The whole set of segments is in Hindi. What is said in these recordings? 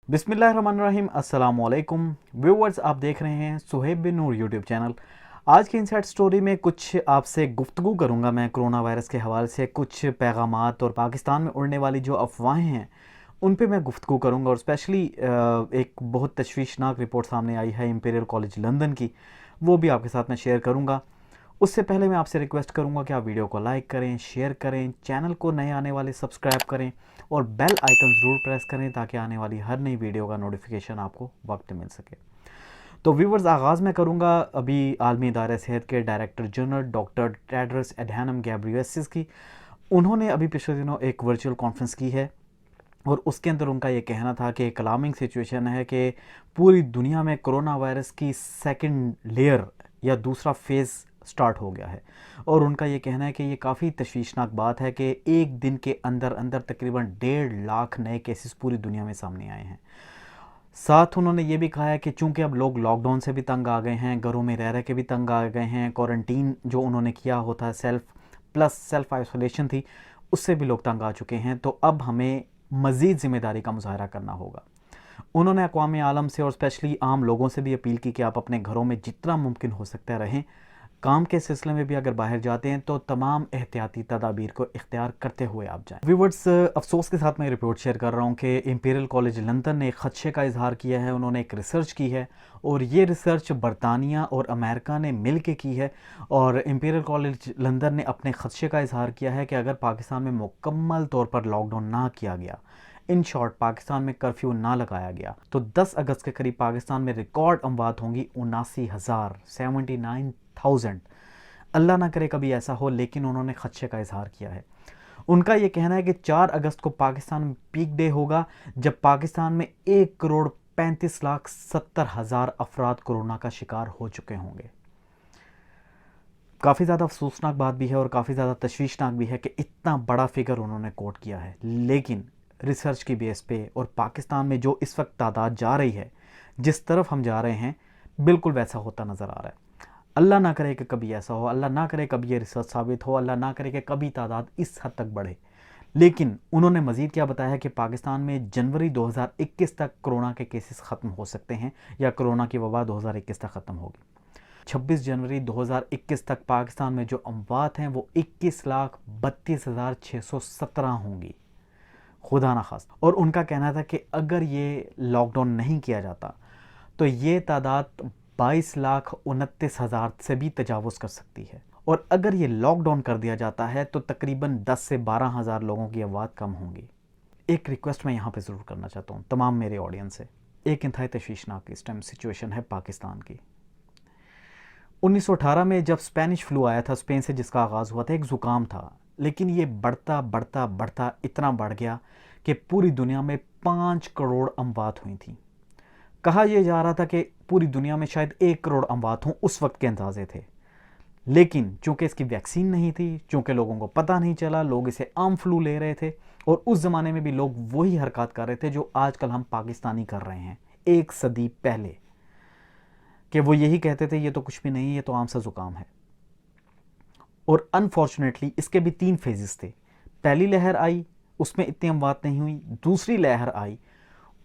बिस्मिल्लाहिर्रहमानिर्रहीम अस्सलाम वालेकुम व्यूअर्स, आप देख रहे हैं सुहेब बिन नूर यूट्यूब चैनल। आज की इनसाइड स्टोरी में कुछ आपसे गुफ्तगू करूंगा मैं कोरोना वायरस के हवाले से। कुछ पैगामात और पाकिस्तान में उड़ने वाली जो अफवाहें हैं उन पे मैं गुफ्तगू करूंगा। और स्पेशली एक बहुत तशवीशनाक रिपोर्ट सामने आई है इंपीरियल कॉलेज लंदन की, वो भी आपके साथ मैं शेयर करूंगा। उससे पहले मैं आपसे रिक्वेस्ट करूंगा कि आप वीडियो को लाइक करें, शेयर करें, चैनल को नए आने वाले सब्सक्राइब करें और बेल आइकन ज़रूर प्रेस करें ताकि आने वाली हर नई वीडियो का नोटिफिकेशन आपको वक्त मिल सके। तो व्यूवर्स, आगाज़ मैं करूंगा अभी आलमी इदारे सेहत के डायरेक्टर जनरल डॉक्टर टेड्रस एडहैनम गैब्रियेसस की। उन्होंने अभी पिछले दिनों एक वर्चुअल कॉन्फ्रेंस की है और उसके अंदर उनका ये कहना था कि एक अलार्मिंग सिचुएशन है कि पूरी दुनिया में कोरोना वायरस की सेकंड लेयर या दूसरा फेज़ स्टार्ट हो गया है। और उनका ये कहना है कि ये काफ़ी तशवीशनाक बात है कि एक दिन के अंदर अंदर तकरीबन 1.5 लाख नए केसेस पूरी दुनिया में सामने आए हैं। साथ उन्होंने ये भी कहा है कि चूंकि अब लोग लॉकडाउन से भी तंग आ गए हैं, घरों में रह रह के भी तंग आ गए हैं, क्वारंटीन जो उन्होंने किया होता है सेल्फ आइसोलेशन थी, उससे भी लोग तंग आ चुके हैं, तो अब हमें मज़ीद ज़िम्मेदारी का मुजाहरा करना होगा। उन्होंने अक़वाम आलम से और स्पेशली आम लोगों से भी अपील की कि आप अपने घरों में जितना मुमकिन हो सकता है रहें। काम के सिलसिले में भी अगर बाहर जाते हैं तो तमाम एहतियाती तदाबीर को इख्तियार करते हुए आप जाएं। व्यूवर्स, अफसोस के साथ मैं रिपोर्ट शेयर कर रहा हूँ कि इंपीरियल कॉलेज लंदन ने एक खदशे का इजहार किया है। उन्होंने एक रिसर्च की है और ये रिसर्च बरतानिया और अमेरिका ने मिल के की है। और इंपीरियल कॉलेज लंदन ने अपने खदशे का इजहार किया है कि अगर पाकिस्तान में मुकम्मल तौर पर लॉकडाउन ना किया गया, इन शॉर्ट पाकिस्तान में कर्फ्यू ना लगाया गया, तो 10 अगस्त के करीब पाकिस्तान में रिकॉर्ड अमवात होंगी 79,000, 79,000। अल्लाह ना करे कभी ऐसा हो, लेकिन उन्होंने खदशे का इजहार किया है। उनका यह कहना है कि 4 अगस्त को पाकिस्तान में पीक डे होगा जब पाकिस्तान में 1,35,70,000 अफराद कोरोना का शिकार हो चुके होंगे। काफ़ी ज़्यादा अफसोसनाक बात भी है और काफ़ी ज़्यादा तशवीशनाक भी है कि इतना बड़ा फिगर उन्होंने कोट किया है, लेकिन रिसर्च की बेस पे और पाकिस्तान में जो इस वक्त तादाद जा रही है, जिस तरफ हम जा रहे हैं, बिल्कुल वैसा होता नज़र आ रहा है। अल्लाह ना करे कि कभी ऐसा हो, अल्लाह ना करे कभी ये रिसर्च साबित हो, अल्लाह ना करे कि कभी तादाद इस हद तक बढ़े। लेकिन उन्होंने मज़ीद क्या बताया कि पाकिस्तान में जनवरी 2021 तक कोरोना के केसेस ख़त्म हो सकते हैं या कोरोना की वबा 2021 तक ख़त्म होगी। 26 जनवरी 2021 तक पाकिस्तान में जो अमवात हैं वो 21,32,617 होंगी, खुदा ना खास्ता। और उनका कहना था कि अगर ये लॉकडाउन नहीं किया जाता तो ये तादाद 22,29,000 से भी तजावुज़ कर सकती है। और अगर ये लॉकडाउन कर दिया जाता है तो तकरीबन 10 से 12,000 लोगों की आवाज़ कम होंगी। एक रिक्वेस्ट मैं यहाँ पे ज़रूर करना चाहता हूँ तमाम मेरे ऑडियंस से। एक इंतहाई तशवीशनाक इस टाइम सिचुएशन है पाकिस्तान की। 1918 में जब स्पेनिश फ्लू आया था, स्पेन से जिसका आगाज़ हुआ था, एक ज़ुकाम था, लेकिन ये बढ़ता बढ़ता बढ़ता इतना बढ़ गया कि पूरी दुनिया में 5 करोड़ अमवात हुई थी। कहा यह जा रहा था कि पूरी दुनिया में शायद 1 करोड़ अमवात हों, उस वक्त के अंदाजे थे। लेकिन चूंकि इसकी वैक्सीन नहीं थी, चूंकि लोगों को पता नहीं चला, लोग इसे आम फ्लू ले रहे थे। और उस ज़माने में भी लोग वही हरकत कर रहे थे जो आजकल हम पाकिस्तानी कर रहे हैं, एक सदी पहले, कि वो यही कहते थे ये तो कुछ भी नहीं, ये तो आम सा ज़ुकाम है। और अनफॉर्चुनेटली इसके भी 3 फेजेस थे। पहली लहर आई, उसमें इतनी अमवात नहीं हुई। दूसरी लहर आई,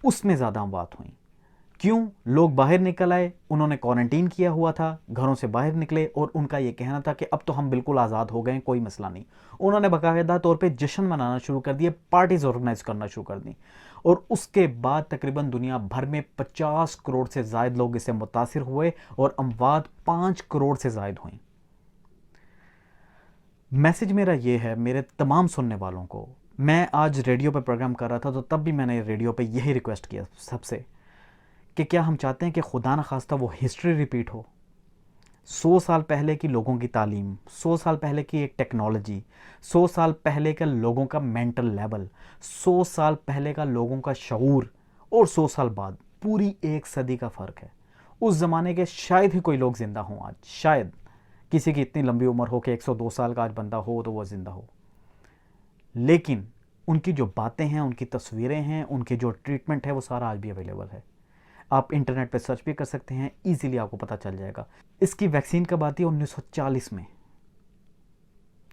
उसमें ज़्यादा अमवात हुई। क्यों? लोग बाहर निकल आए, उन्होंने क्वारंटीन किया हुआ था, घरों से बाहर निकले और उनका यह कहना था कि अब तो हम बिल्कुल आज़ाद हो गए, कोई मसला नहीं। उन्होंने बाकायदा तौर पे जश्न मनाना शुरू कर दिए, पार्टीज ऑर्गेनाइज करना शुरू कर दी। और उसके बाद तकरीबन दुनिया भर में 50 करोड़ से ज़ायद लोग इससे मुतासिर हुए और अमवात 5 करोड़ से ज़ायद हुई। मैसेज मेरा ये है मेरे तमाम सुनने वालों को, मैं आज रेडियो पर प्रोग्राम कर रहा था तो तब भी मैंने रेडियो पर यही रिक्वेस्ट किया सबसे कि क्या हम चाहते हैं कि खुदा न खास्ता वो हिस्ट्री रिपीट हो। 100 साल पहले की लोगों की तालीम, 100 साल पहले की एक टेक्नोलॉजी, 100 साल पहले का लोगों का मेंटल लेवल, 100 साल पहले का लोगों का शऊर और 100 साल बाद पूरी एक सदी का फ़र्क है। उस ज़माने के शायद ही कोई लोग ज़िंदा हों आज, शायद किसी की इतनी लंबी उम्र हो कि 102 साल का आज बंदा हो तो वह ज़िंदा हो। लेकिन उनकी जो बातें हैं, उनकी तस्वीरें हैं, उनकी जो ट्रीटमेंट है, वो सारा आज भी अवेलेबल है। आप इंटरनेट पे सर्च भी कर सकते हैं, इजीली आपको पता चल जाएगा। इसकी वैक्सीन कब आती है? 1940 में।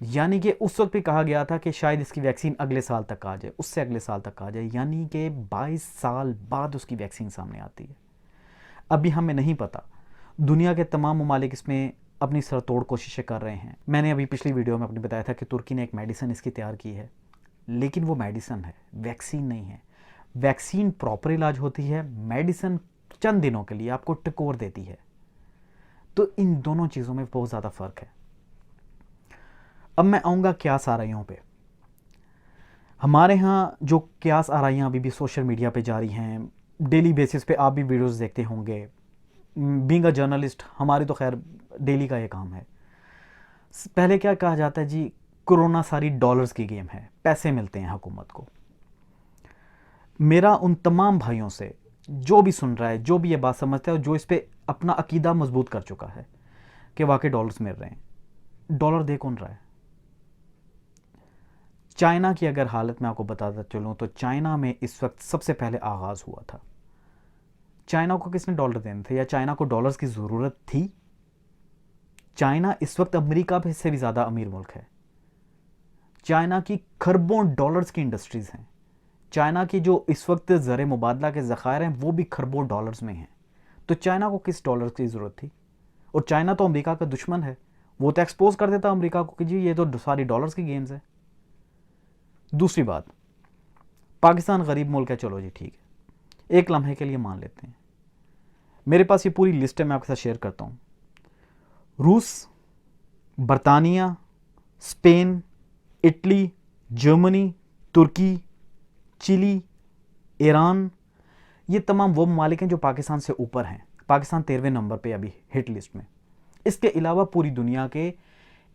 यानी कि उस वक्त भी कहा गया था कि शायद इसकी वैक्सीन अगले साल तक आ जाए, उससे अगले साल तक आ जाए, यानी कि 22 साल बाद उसकी वैक्सीन सामने आती है। अभी हमें नहीं पता, दुनिया के तमाम ममालिक इसमें अपनी सरतोड़ कोशिशें कर रहे हैं। मैंने अभी पिछली वीडियो में अपनी बताया था कि तुर्की ने एक मेडिसिन इसकी तैयार की है, लेकिन वो मेडिसिन है, वैक्सीन नहीं है। वैक्सीन प्रॉपर इलाज होती है, मेडिसिन चंद दिनों के लिए आपको टिकोर देती है। तो इन दोनों चीज़ों में बहुत ज़्यादा फ़र्क है। अब मैं आऊँगा क्यास आराइयों पे। हमारे यहाँ जो क्यास आराइयाँ अभी भी सोशल मीडिया पे जारी हैं, डेली बेसिस पे आप भी वीडियोस देखते होंगे। बीइंग अ जर्नलिस्ट हमारी तो खैर डेली का ये काम है। पहले क्या कहा जाता है जी, कोरोना सारी डॉलर्स की गेम है, पैसे मिलते हैं हुकूमत को। मेरा उन तमाम भाइयों से जो भी सुन रहा है, जो भी ये बात समझता है और जो इस पर अपना अकीदा मजबूत कर चुका है कि वाकई डॉलर्स मिल रहे हैं, डॉलर दे कौन रहा है? चाइना की अगर हालत में आपको बताता चलूँ तो चाइना में इस वक्त सबसे पहले आगाज़ हुआ था। चाइना को किसने डॉलर देने थे, या चाइना को डॉलर्स की ज़रूरत थी? चाइना इस वक्त अमेरिका से भी ज़्यादा अमीर मुल्क है। चाइना की खरबों डॉलर्स की इंडस्ट्रीज़ हैं। चाइना की जो इस वक्त ज़र मुबादला के ज़खायर हैं वो भी खरबों डॉलर्स में हैं। तो चाइना को किस डॉलर की ज़रूरत थी? और चाइना तो अमेरिका का दुश्मन है, वो तो एक्सपोज कर देता अमेरिका को कि जी ये तो सारी डॉलर्स की गेम्स है। दूसरी बात, पाकिस्तान गरीब मुल्क है, चलो जी ठीक है, एक लम्हे के लिए मान लेते हैं। मेरे पास ये पूरी लिस्ट है, मैं आपके साथ शेयर करता हूँ। रूस, बरतानिया, स्पेन, इटली, जर्मनी, तुर्की, चिली, ईरान, ये तमाम वो ममालिक हैं जो पाकिस्तान से ऊपर हैं। पाकिस्तान 13वें नंबर पे अभी हिट लिस्ट में। इसके अलावा पूरी दुनिया के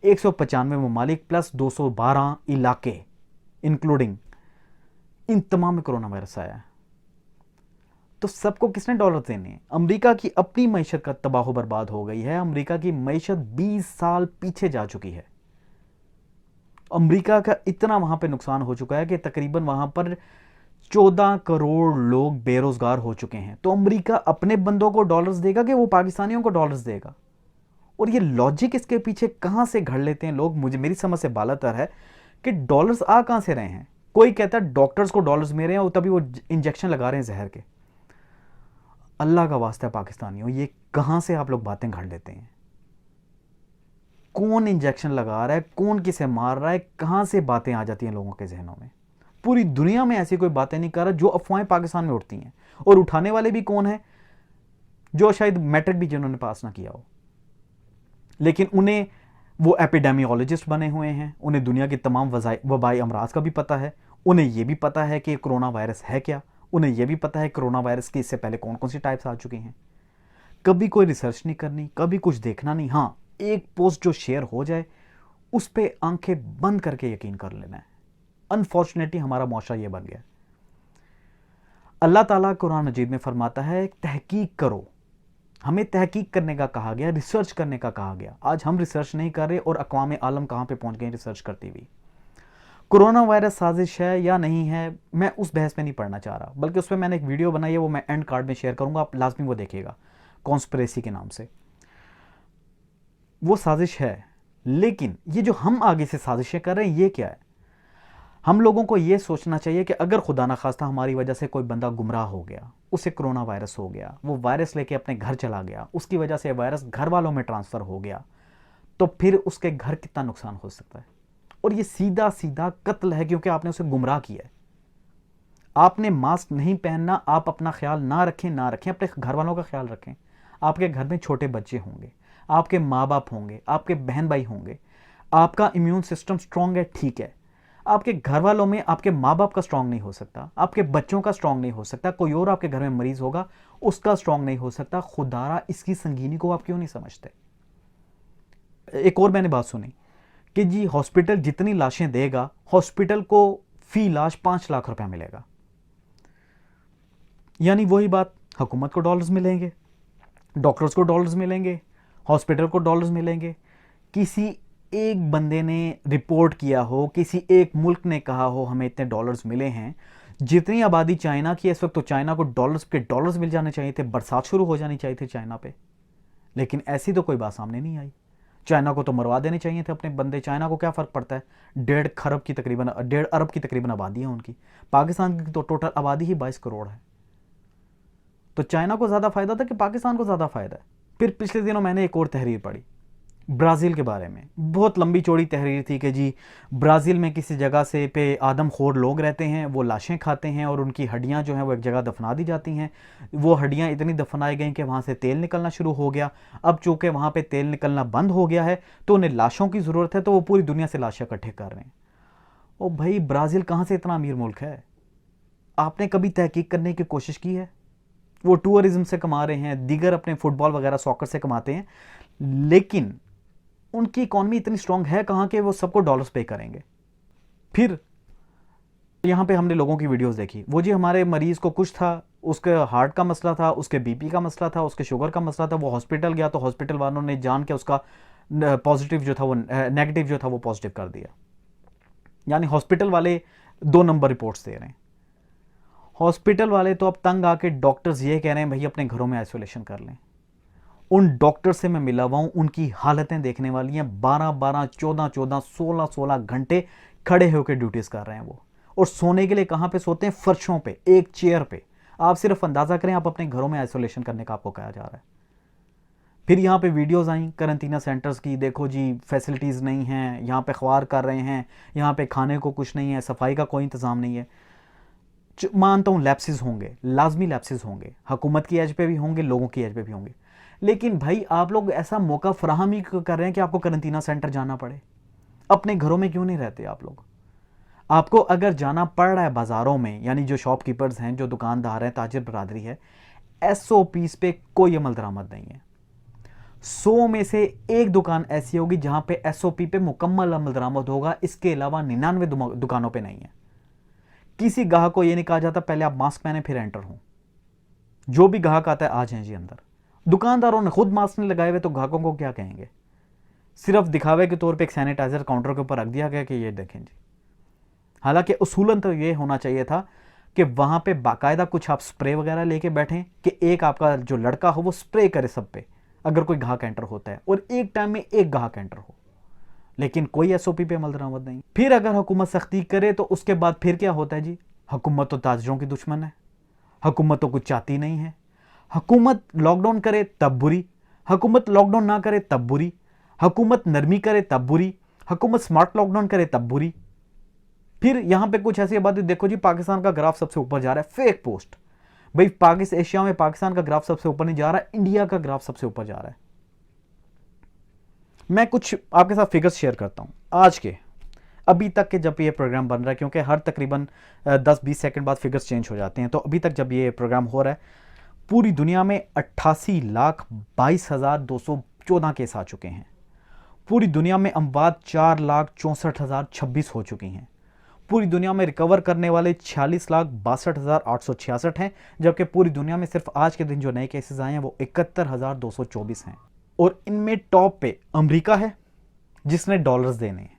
195 ममालिक प्लस 212 इलाके इंक्लूडिंग, इन तमाम में कोरोना वायरस आया है। तो सबको किसने डॉलर देने हैं? अमेरिका की अपनी मईशत का तबाह बर्बाद हो गई है। अमेरिका की मईशत 20 साल पीछे जा चुकी है। अमेरिका का इतना वहां पे नुकसान हो चुका है कि तकरीबन वहां पर 14 करोड़ लोग बेरोजगार हो चुके हैं। तो अमेरिका अपने बंदों को डॉलर्स देगा कि वो पाकिस्तानियों को डॉलर्स देगा? और ये लॉजिक इसके पीछे कहां से घड़ लेते हैं लोग, मुझे मेरी समझ से बालातर है कि डॉलर्स आ कहां से रहे हैं। कोई कहता है डॉक्टर्स को डॉलर्स मिल रहे हैं और तभी वो इंजेक्शन लगा रहे हैं जहर के। अल्लाह का वास्ता है पाकिस्तानियों, ये कहां से आप लोग बातें घड़ लेते हैं? कौन इंजेक्शन लगा रहा है, कौन किसे मार रहा है, कहां से बातें आ जाती हैं लोगों के जहनों में? पूरी दुनिया में ऐसी कोई बातें नहीं कर रहा जो अफवाहें पाकिस्तान में उठती हैं। और उठाने वाले भी कौन है? जो शायद मैट्रिक भी जिन्होंने पास ना किया हो, लेकिन उन्हें वो एपिडेमियोलॉजिस्ट बने हुए हैं, उन्हें दुनिया की तमाम वबाई अमराज का भी पता है, उन्हें यह भी पता है कि कोरोना वायरस है क्या, उन्हें यह भी पता है कोरोना वायरस की इससे पहले कौन कौन सी टाइप्स आ चुकी हैं। कभी कोई रिसर्च नहीं करनी, कभी कुछ देखना नहीं। हाँ, एक पोस्ट जो शेयर हो जाए उस पर आंखें बंद करके यकीन कर लेना है। अनफॉर्चुनेटली हमारा मुआशरा ये बन गया। अल्लाह ताला कुरान मजीद में फरमाता है तहकीक करो। हमें तहकीक करने का कहा गया, रिसर्च करने का कहा गया। आज हम रिसर्च नहीं कर रहे और अक़वाम आलम कहां पे पहुंच गए रिसर्च करती हुई। कोरोना वायरस साजिश है या नहीं है, मैं उस बहस में नहीं पढ़ना चाह रहा, बल्कि उस पर मैंने एक वीडियो बनाई है, वो मैं एंड कार्ड में शेयर करूंगा, आप लाजमी वो देखिएगा, कॉन्स्पिरेसी के नाम से। वो साजिश है, लेकिन ये जो हम आगे से साजिशें कर रहे हैं ये क्या है? हम लोगों को ये सोचना चाहिए कि अगर खुदा ना खास्ता हमारी वजह से कोई बंदा गुमराह हो गया, उसे कोरोना वायरस हो गया, वो वायरस लेके अपने घर चला गया, उसकी वजह से वायरस घर वालों में ट्रांसफ़र हो गया, तो फिर उसके घर कितना नुकसान हो सकता है। और ये सीधा सीधा कत्ल है, क्योंकि आपने उसे गुमराह किया है। आपने मास्क नहीं पहनना, आप अपना ख्याल ना रखें, अपने घर वालों का ख्याल रखें। आपके घर में छोटे बच्चे होंगे, आपके माँ बाप होंगे, आपके बहन भाई होंगे, आपका इम्यून सिस्टम स्ट्रांग है, ठीक है। आपके घर वालों में आपके माँ बाप का स्ट्रांग नहीं हो सकता, आपके बच्चों का स्ट्रांग नहीं हो सकता, कोई और आपके घर में मरीज होगा उसका स्ट्रांग नहीं हो सकता। खुदारा इसकी संगीनी को आप क्यों नहीं समझते? एक और मैंने बात सुनी कि जी हॉस्पिटल जितनी लाशें देगा, हॉस्पिटल को फी लाश 5 लाख रुपया मिलेगा। यानी वही बात, हुकूमत को डॉलर्स मिलेंगे, डॉक्टर्स को डॉलर्स मिलेंगे, हॉस्पिटल को डॉलर्स मिलेंगे। किसी एक बंदे ने रिपोर्ट किया हो, किसी एक मुल्क ने कहा हो हमें इतने डॉलर्स मिले हैं। जितनी आबादी चाइना की इस वक्त, तो चाइना को डॉलर्स पे डॉलर्स मिल जाने चाहिए थे, बरसात शुरू हो जानी चाहिए थी चाइना पे, लेकिन ऐसी तो कोई बात सामने नहीं आई। चाइना को तो मरवा देने चाहिए थे अपने बंदे। चाइना को क्या फ़र्क पड़ता है, 1.5 अरब की तकरीबन आबादी है उनकी। पाकिस्तान की तो टोटल आबादी ही 22 करोड़ है। तो चाइना को ज़्यादा फ़ायदा था कि पाकिस्तान को ज़्यादा फ़ायदा है। फिर पिछले दिनों मैंने एक और तहरीर पढ़ी ब्राज़ील के बारे में। बहुत लंबी चौड़ी तहरीर थी कि जी ब्राज़ील में किसी जगह से पे आदमखोर लोग रहते हैं, वो लाशें खाते हैं और उनकी हड्डियां जो हैं वो एक जगह दफना दी जाती हैं। वो हड्डियां इतनी दफनाई गई कि वहाँ से तेल निकलना शुरू हो गया। अब चूँकि वहाँ पे तेल निकलना बंद हो गया है तो उन्हें लाशों की ज़रूरत है, तो वो पूरी दुनिया से लाशें इकट्ठे कर रहे हैं। ओ भाई, ब्राज़ील कहाँ से इतना अमीर मुल्क है? आपने कभी तहकीक करने की कोशिश की है? वो टूरिज्म से कमा रहे हैं, दीगर अपने फुटबॉल वगैरह सॉकर से कमाते हैं, लेकिन उनकी इकॉनमी इतनी स्ट्रांग है कहाँ के वो सबको डॉलर्स पे करेंगे। फिर यहाँ पे हमने लोगों की वीडियोस देखी, वो जी हमारे मरीज़ को कुछ था, उसके हार्ट का मसला था, उसके बीपी का मसला था, उसके शुगर का मसला था, वो हॉस्पिटल गया तो हॉस्पिटल वालों ने जान के उसका पॉजिटिव जो था वो नेगेटिव जो था वो पॉजिटिव कर दिया। यानी हॉस्पिटल वाले 2 नंबर रिपोर्ट्स दे रहे हैं। हॉस्पिटल वाले तो अब तंग आके डॉक्टर्स ये कह रहे हैं भाई अपने घरों में आइसोलेशन कर लें। उन डॉक्टर से मैं मिला हुआ हूं, उनकी हालतें देखने वाली हैं। 12-12, 14-14, 16-16 घंटे खड़े होकर ड्यूटीज कर रहे हैं वो। और सोने के लिए कहां पे सोते हैं? फर्शों पे, एक चेयर पे। आप सिर्फ अंदाजा करें, आप अपने घरों में आइसोलेशन करने का आपको कहा जा रहा है। फिर यहाँ पे वीडियोस आई करंटीना सेंटर्स की, देखो जी फैसिलिटीज़ नहीं हैं, यहाँ पे ख्वार कर रहे हैं, यहाँ पे खाने को कुछ नहीं है, सफाई का कोई इंतज़ाम नहीं है। मानता हूँ लैप्सेस होंगे, लाजमी लैप्सेस होंगे, हुकूमत की एज पे भी होंगे, लोगों की एज पे भी होंगे, लेकिन भाई आप लोग ऐसा मौका फराहम ही कर रहे हैं कि आपको करंटीना सेंटर जाना पड़े। अपने घरों में क्यों नहीं रहते आप लोग? आपको अगर जाना पड़ रहा है बाज़ारों में, यानी जो शॉपकीपर्स हैं, जो दुकानदार हैं, ताजिर बरादरी है, SOPs पे कोई अमल दरामद नहीं है। 100 में से 1 दुकान ऐसी होगी जहां पे SOP पे मुकम्मल अमल दरामद होगा, इसके अलावा 99 दुकानों पे नहीं है। किसी गाहक को यह नहीं कहा जाता पहले आप मास्क पहने फिर एंटर हो। जो भी ग्राहक आता है आ जाए जी अंदर। दुकानदारों ने खुद मास्क नहीं लगाए हुए तो ग्राहकों को क्या कहेंगे? सिर्फ दिखावे के तौर पे एक सैनिटाइजर काउंटर के ऊपर रख दिया गया कि ये देखें जी। हालांकि उसूलन तो ये होना चाहिए था कि वहां पे बाकायदा कुछ आप स्प्रे वगैरह लेके बैठें कि एक आपका जो लड़का हो वो स्प्रे करे सब पे अगर कोई ग्राहक एंटर होता है, और एक टाइम में एक ग्राहक एंटर हो। लेकिन कोई SOP पे अमल दरामद नहीं। फिर अगर हुकूमत सख्ती करे तो उसके बाद फिर क्या होता है जी? हुकूमत तो ताजिरों की दुश्मन है, हुकूमत तो कुछ चाहती नहीं है। हुकूमत लॉकडाउन करे तब बुरी, हुकूमत लॉकडाउन ना करे तब बुरी, हुकूमत नरमी करे तब बुरी, हुकूमत स्मार्ट लॉकडाउन करे तब बुरी। फिर यहां पे कुछ ऐसी बात देखो जी, पाकिस्तान का ग्राफ सबसे ऊपर जा रहा है, फेक पोस्ट। भाई पाकिस्तान, एशिया में पाकिस्तान का ग्राफ सबसे ऊपर नहीं जा रहा, इंडिया का ग्राफ सबसे ऊपर जा रहा है। मैं कुछ आपके साथ फिगर्स शेयर करता हूं आज के, अभी तक के जब ये प्रोग्राम बन रहा है, क्योंकि हर तकरीबन 10-20 सेकंड बाद फिगर्स चेंज हो जाते हैं, तो अभी तक जब ये प्रोग्राम हो रहा है पूरी दुनिया में 88,22,214 केस आ चुके हैं। पूरी दुनिया में अमवात 4,64,026 हो चुकी हैं। पूरी दुनिया में रिकवर करने वाले 46,62,866 हैं, जबकि पूरी दुनिया में सिर्फ आज के दिन जो नए केसेस आए हैं वो 71,224 हैं। और इनमें टॉप पे अमेरिका है जिसने डॉलर्स देने हैं,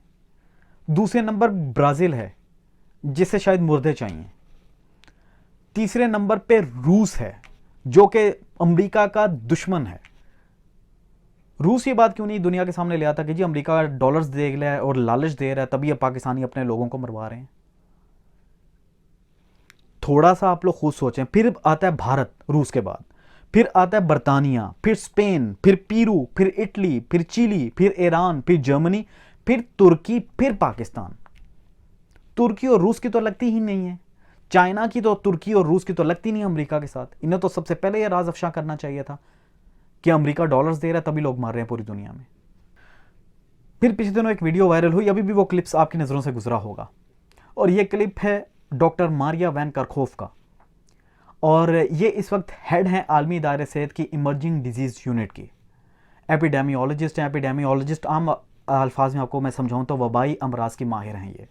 दूसरे नंबर ब्राज़ील है जिसे शायद मुर्दे चाहिए, तीसरे नंबर पे रूस है जो कि अमेरिका का दुश्मन है। रूस ये बात क्यों नहीं दुनिया के सामने ले आता कि जी अमेरिका डॉलर्स दे रहा है और लालच दे रहा है, तभी ये पाकिस्तानी अपने लोगों को मरवा रहे हैं। थोड़ा सा आप लोग खुद सोचें। फिर आता है भारत रूस के बाद, फिर आता है बर्तानिया, फिर स्पेन, फिर पेरू, फिर इटली, फिर चिली, फिर ईरान, फिर जर्मनी, फिर तुर्की, फिर पाकिस्तान। तुर्की और रूस की तो लगती ही नहीं है, चाइना की तो तुर्की और रूस की तो लगती नहीं अमेरिका के साथ। इन्हें तो सबसे पहले यह राज अफशा करना चाहिए था कि अमेरिका डॉलर्स दे रहा है तभी लोग मार रहे हैं पूरी दुनिया में। फिर पिछले दिनों एक वीडियो वायरल हुई, अभी भी वो क्लिप्स आपकी नज़रों से गुजरा होगा, और ये क्लिप है डॉक्टर मारिया वैन करखोफ का, और ये इस वक्त हेड हैं आलमी दायरे सेहत की इमर्जिंग डिजीज़ यूनिट की। एपिडेमियोलॉजिस्ट हैं। एपिडेमियोलॉजिस्ट आम अल्फाज में आपको मैं समझाऊँ तो वबाई अमराज की माहिर हैं ये।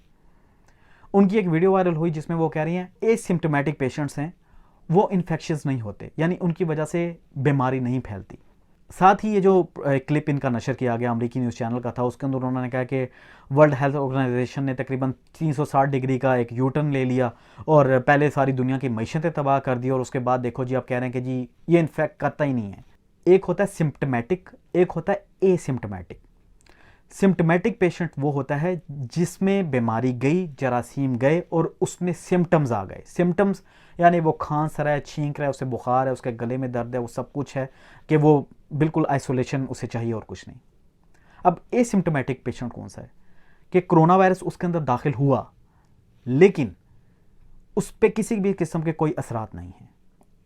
उनकी एक वीडियो वायरल हुई जिसमें वो कह रही हैं एसिम्प्टोमेटिक पेशेंट्स हैं, वो इन्फेक्शियस नहीं होते, यानी उनकी वजह से बीमारी नहीं फैलती। साथ ही ये जो क्लिप इनका नशर किया गया अमेरिकी न्यूज़ चैनल का था, उसके अंदर उन्होंने कहा कि वर्ल्ड हेल्थ ऑर्गेनाइजेशन ने तकरीबन 360 डिग्री का एक यूटर्न ले लिया और पहले सारी दुनिया की मईशतें तबाह कर दी, और उसके बाद देखो जी आप कह रहे हैं कि जी ये इन्फेक्ट करता ही नहीं है। एक होता है सिम्प्टोमेटिक, एक होता है एसिम्प्टोमेटिक। सिम्टमेटिक पेशेंट वो होता है जिसमें बीमारी गई, जरासीम गए और उसमें सिम्टम्स आ गए। सिम्टम्स यानी वो खांस रहा है, छींक रहा है, उसे बुखार है, उसके गले में दर्द है, वो सब कुछ है कि वो बिल्कुल आइसोलेशन उसे चाहिए और कुछ नहीं। अब एसिम्टोमेटिक पेशेंट कौन सा है कि कोरोना वायरस उसके अंदर दाखिल हुआ लेकिन उस पर किसी भी किस्म के कोई असरात नहीं है,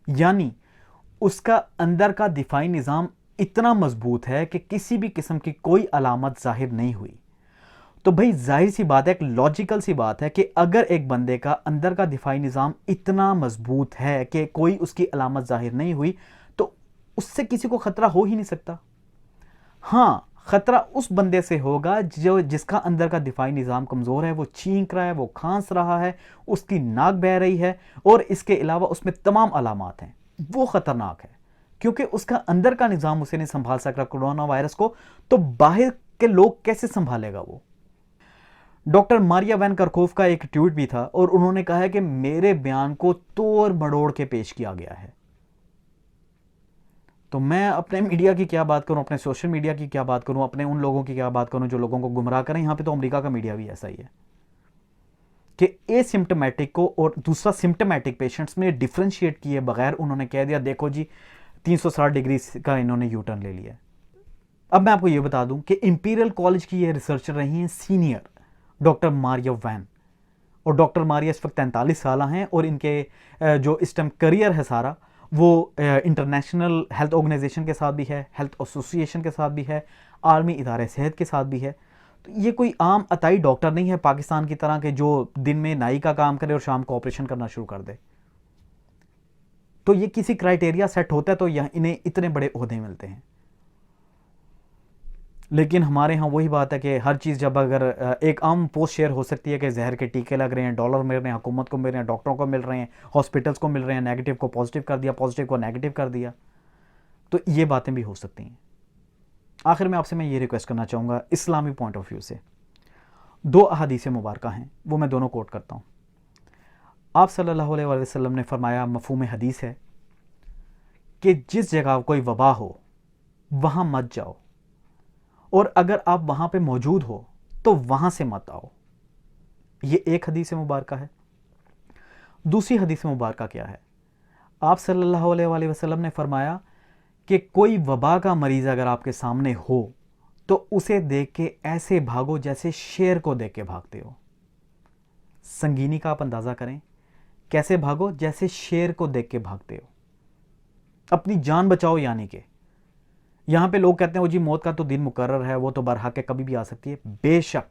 यानी उसका अंदर का दिफाई निज़ाम इतना मजबूत है कि किसी भी किस्म की कोई अलामत जाहिर नहीं हुई। तो भाई जाहिर सी बात है, एक लॉजिकल सी बात है कि अगर एक बंदे का अंदर का दिफाई निज़ाम इतना मजबूत है कि कोई उसकी अलामत जाहिर नहीं हुई तो उससे किसी को ख़तरा हो ही नहीं सकता। हाँ, ख़तरा उस बंदे से होगा जो जिसका अंदर का दिफाई निज़ाम कमज़ोर है, वो छींक रहा है, वो खांस रहा है, उसकी नाक बह रही है और इसके अलावा उसमें तमाम अलामात हैं। वो ख़तरनाक है क्योंकि उसका अंदर का निज़ाम उसे नहीं संभाल सक रहा कोरोना वायरस को, तो बाहर के लोग कैसे संभालेगा वो। डॉक्टर मारिया वैन करखोफ का एक ट्वीट भी था और उन्होंने कहा है कि मेरे बयान को तोड़ मड़ोड़ के पेश किया गया है। तो मैं अपने मीडिया की क्या बात करूं, अपने सोशल मीडिया की क्या बात करूं, अपने उन लोगों की क्या बात करूं जो लोगों को गुमराह करें। यहां पे तो अमेरिका का मीडिया भी ऐसा ही है कि एसिम्टोमेटिक को और दूसरा सिम्टोमेटिक पेशेंट्स में डिफ्रेंशिएट किए बगैर उन्होंने कह दिया देखो जी 360 डिग्री का इन्होंने यू टर्न ले लिया। अब मैं आपको यह बता दूं कि इंपीरियल कॉलेज की ये रिसर्चर रही हैं सीनियर डॉक्टर मारिया वैन, और डॉक्टर मारिया इस वक्त 43 साल हैं और इनके जो इस टाइम करियर है सारा वो इंटरनेशनल हेल्थ ऑर्गेनाइजेशन के साथ भी है, हेल्थ एसोसिएशन के साथ भी है, आर्मी इदारे सेहत के साथ भी है। तो ये कोई आम अताई डॉक्टर नहीं है पाकिस्तान की तरह के जो दिन में नाई का काम करे और शाम को ऑपरेशन करना शुरू कर दे। तो ये किसी क्राइटेरिया सेट होता है तो यह इन्हें इतने बड़े ओहदे मिलते हैं। लेकिन हमारे यहाँ वही बात है कि हर चीज़ जब अगर एक आम पोस्ट शेयर हो सकती है कि जहर के टीके लग रहे हैं, डॉलर मिल रहे हैं, हुकूमत को मिल रहे हैं, डॉक्टरों को मिल रहे हैं, हॉस्पिटल्स को मिल रहे हैं, नेगेटिव को पॉजिटिव कर दिया, पॉजिटिव को नेगेटिव कर दिया, तो ये बातें भी हो सकती हैं। आखिर में आपसे मैं ये रिक्वेस्ट करना चाहूँगा इस्लामी पॉइंट ऑफ व्यू से, 2 अहादीस मुबारक हैं वो मैं दोनों कोट करता हूँ। आप सल्लल्लाहु अलैहि वसल्लम ने फरमाया, मफ़हूम हदीस है कि जिस जगह कोई वबा हो वहाँ मत जाओ, और अगर आप वहां पे मौजूद हो तो वहां से मत आओ। ये एक हदीस मुबारका है। दूसरी हदीस मुबारका क्या है? आप सल्लल्लाहु अलैहि वसल्लम ने फरमाया कि कोई वबा का मरीज अगर आपके सामने हो तो उसे देख के ऐसे भागो जैसे शेर को देख के भागते हो। संगीनी का आप अंदाजा करें, कैसे भागो? जैसे शेर को देख के भागते हो। अपनी जान बचाओ। यानी कि यहां पे लोग कहते हैं वो जी मौत का तो दिन मुकर्रर है, वो तो बरहक है, कभी भी आ सकती है। बेशक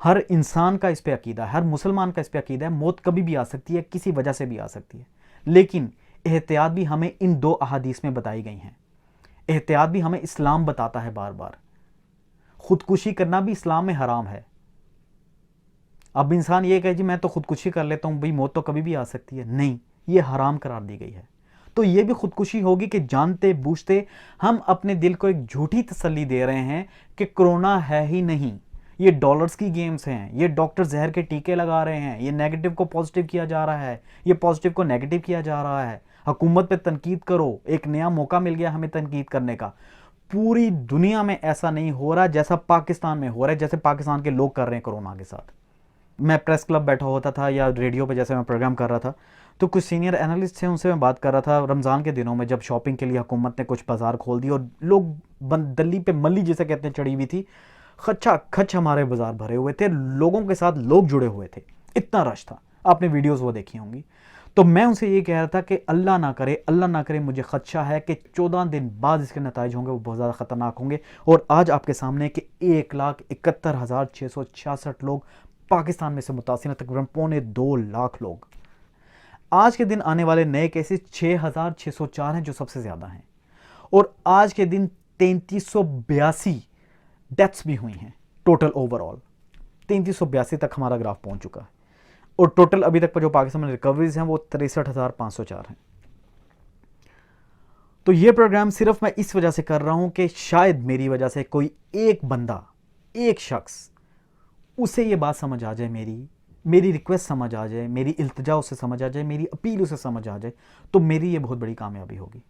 हर इंसान का इस पे अकीदा है, हर मुसलमान का इस पे अकीदा है, मौत कभी भी आ सकती है, किसी वजह से भी आ सकती है। लेकिन एहतियात भी हमें इन 2 अहादीस में बताई गई हैं। एहतियात भी हमें इस्लाम बताता है बार बार। खुदकुशी करना भी इस्लाम में हराम है। अब इंसान ये कहे जी मैं तो खुदकुशी कर लेता हूं, भाई मौत तो कभी भी आ सकती है, नहीं, ये हराम करार दी गई है। तो ये भी खुदकुशी होगी कि जानते बूझते हम अपने दिल को एक झूठी तसल्ली दे रहे हैं कि कोरोना है ही नहीं, ये डॉलर्स की गेम्स हैं, ये डॉक्टर जहर के टीके लगा रहे हैं, ये नेगेटिव को पॉजिटिव किया जा रहा है, ये पॉजिटिव को नेगेटिव किया जा रहा है। हुकूमत पे तनकीद करो, एक नया मौका मिल गया हमें तनकीद करने का। पूरी दुनिया में ऐसा नहीं हो रहा जैसा पाकिस्तान में हो रहा है, जैसे पाकिस्तान के लोग कर रहे हैं कोरोना के साथ। मैं प्रेस क्लब बैठा होता था या रेडियो पे जैसे मैं प्रोग्राम कर रहा था तो कुछ सीनियर एनालिस्ट थे, उनसे मैं बात कर रहा था रमज़ान के दिनों में जब शॉपिंग के लिए हुकूमत ने कुछ बाज़ार खोल दिए और लोग दल्ली पे मल्ली जिसे कहते हैं चढ़ी हुई थी, खच्चा खच हमारे बाज़ार भरे हुए थे, लोगों के साथ लोग जुड़े हुए थे, इतना रश था। आपने वीडियोज़ वो देखी होंगी। तो मैं उनसे ये कह रहा था कि अल्लाह ना करे, मुझे खदशा है कि 14 दिन बाद इसके नताइज होंगे वो बहुत ज़्यादा ख़तरनाक होंगे। और आज आपके सामने कि 1,71,666 लोग पाकिस्तान में से मुतासिर हैं, तकरीबन 2.25 लोग। आज के दिन आने वाले नए केसेस 6,604 हैं जो सबसे ज़्यादा हैं, और आज के दिन 3382 डेथ्स भी हुई हैं टोटल ओवरऑल। 3382 तक हमारा ग्राफ पहुंच चुका है, और टोटल अभी तक पर जो पाकिस्तान में रिकवरीज हैं वो 63,504 हैं। तो ये प्रोग्राम सिर्फ मैं इस वजह से कर रहा हूं कि शायद मेरी वजह से कोई एक बंदा, एक शख्स, उसे ये बात समझ आ जाए, मेरी रिक्वेस्ट समझ आ जाए, मेरी इल्तिजा उसे समझ आ जाए, मेरी अपील उसे समझ आ जाए, तो मेरी ये बहुत बड़ी कामयाबी होगी।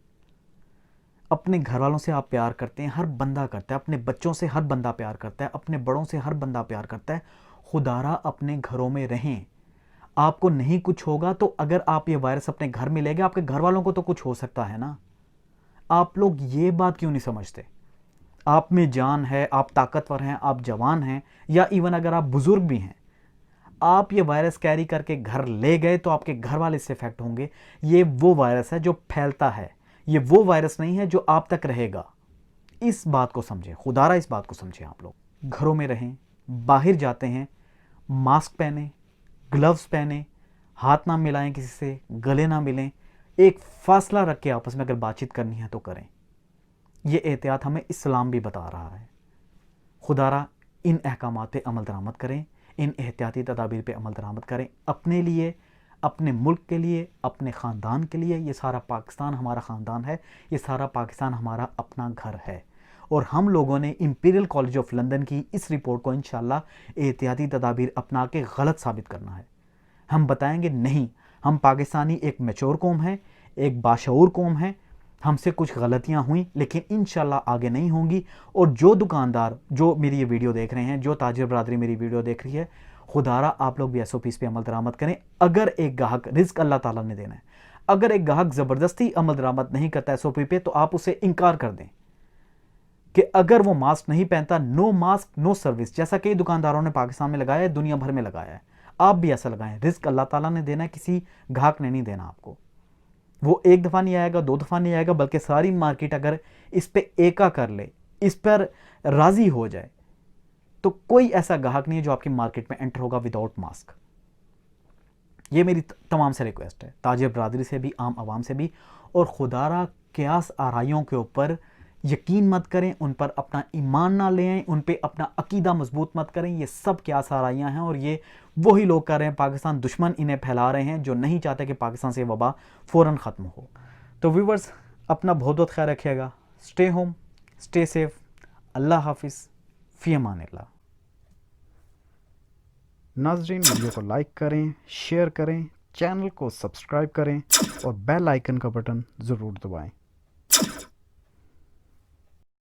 अपने घर वालों से आप प्यार करते हैं, हर बंदा करता है, अपने बच्चों से हर बंदा प्यार करता है, अपने बड़ों से हर बंदा प्यार करता है। खुदारा अपने घरों में रहें, आपको नहीं कुछ होगा। तो अगर आप ये वायरस अपने घर में ले गए, आपके घर वालों को तो कुछ हो सकता है ना। आप लोग ये बात क्यों नहीं समझते? आप में जान है, आप ताकतवर हैं, आप जवान हैं, या इवन अगर आप बुजुर्ग भी हैं, आप ये वायरस कैरी करके घर ले गए तो आपके घर वाले इससे इफेक्ट होंगे। ये वो वायरस है जो फैलता है, ये वो वायरस नहीं है जो आप तक रहेगा। इस बात को समझें, खुदारा इस बात को समझें। आप लोग घरों में रहें, बाहर जाते हैं मास्क पहने, ग्लव्स पहने, हाथ ना मिलाएं किसी से, गले ना मिलें, एक फासला रख के आपस में अगर बातचीत करनी है तो करें। ये एहतियात हमें इस्लाम भी बता रहा है। खुदारा इन अहकामात पे अमल दरामद करें, इन एहतियाती तदाबीर पे अमल दरामद करें, अपने लिए, अपने मुल्क के लिए, अपने ख़ानदान के लिए। ये सारा पाकिस्तान हमारा ख़ानदान है, ये सारा पाकिस्तान हमारा अपना घर है। और हम लोगों ने इंपीरियल कॉलेज ऑफ लंदन की इस रिपोर्ट को इंशाल्लाह एहतियाती तदाबीर अपना के गलत साबित करना है। हम बताएंगे नहीं, हम पाकिस्तानी एक मैच्योर कौम है, एक बाशऊर कौम है, हमसे कुछ गलतियां हुई लेकिन इंशाल्लाह आगे नहीं होंगी। और जो दुकानदार जो मेरी ये वीडियो देख रहे हैं, जो ताजिर बरादरी मेरी वीडियो देख रही है, खुदारा आप लोग भी SOPs पे अमल दरामद करें। अगर एक ग्राहक, रिस्क अल्लाह ताला ने देना है, अगर एक ग्राहक ज़बरदस्ती अमल दरामद नहीं करता SOP पे, तो आप उसे इनकार कर दें कि अगर वो मास्क नहीं पहनता, नो मास्क नो सर्विस, जैसा कई दुकानदारों ने पाकिस्तान में लगाया है, दुनिया भर में लगाया है। आप भी ऐसा लगाएं। रिस्क अल्लाह ताला ने देना है, किसी ग्राहक ने नहीं देना आपको। वो एक दफ़ा नहीं आएगा, दो दफ़ा नहीं आएगा, बल्कि सारी मार्केट अगर इस पे एका कर ले, इस पर राज़ी हो जाए, तो कोई ऐसा ग्राहक नहीं है जो आपकी मार्केट में एंटर होगा विदाउट मास्क। ये मेरी तमाम से रिक्वेस्ट है, ताजिर बरादरी से भी, आम आवाम से भी। और खुदारा क्यास आराइयों के ऊपर यकीन मत करें, उन पर अपना ईमान ना ले आएं, उन पे अपना अकीदा मजबूत मत करें। ये सब क्यास आराइयाँ हैं और ये वही लोग कर रहे हैं, पाकिस्तान दुश्मन इन्हें फैला रहे हैं जो नहीं चाहते कि पाकिस्तान से वबा फ़ौरन ख़त्म हो। तो व्यूवर्स, अपना बहुत बहुत ख्याल रखिएगा। Stay home, stay safe. अल्लाह हाफिज़, फ़ी अमानिल्लाह। नाज़रीन, वीडियो को लाइक करें, शेयर करें, चैनल को सब्सक्राइब करें और बेल आइकन का बटन ज़रूर दबाएं।